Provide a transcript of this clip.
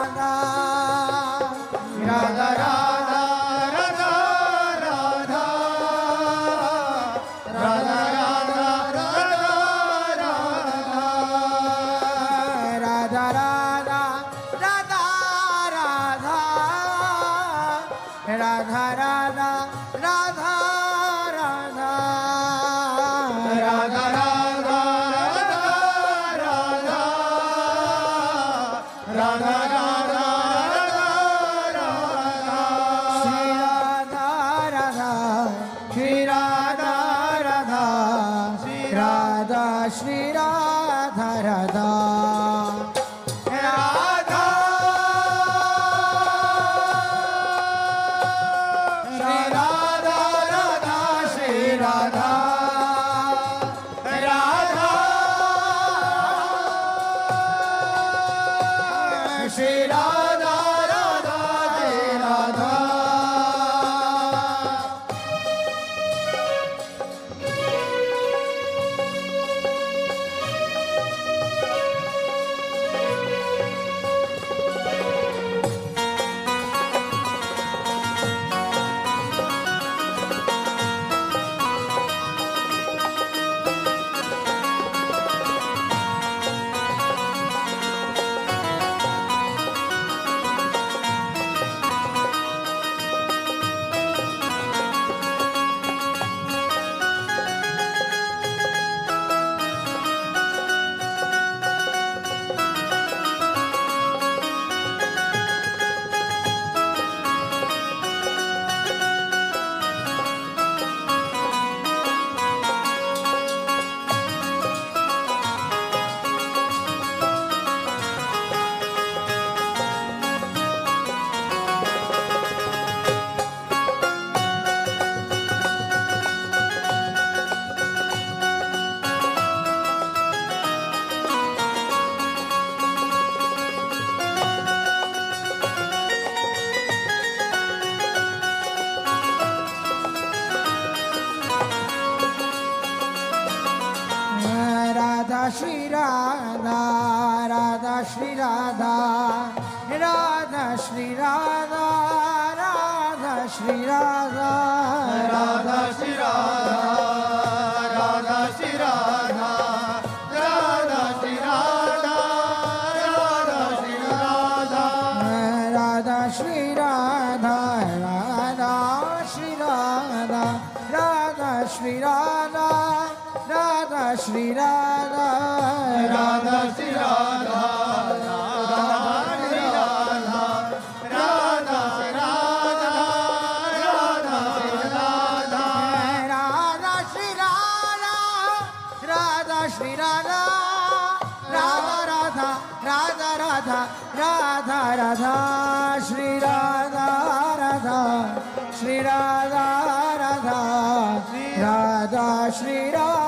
Radha Radha Radha Radha Radha Radha Radha Radha Radha Radha Shri Radha Radha Radha Shri Radha Radha Shri Radha Radha Shri Radha Radha Shri Radha Shri Radha Radha Shri Radha Radha Shri Radha Radha Shri Radha Radha Shri Radha Radha Shri Radha Radha Shri Radha Radha Shri Radha Radha Shri Radha Radha Shri Radha Radha Shri Radha Radha Shri Radha Radha Shri Radha Radha Shri Radha Radha Shri Radha Radha Shri Radha Radha Radha Radha Radha Radha Radha Shri Radha Radha Shri Radha Radha Radha Shri Radha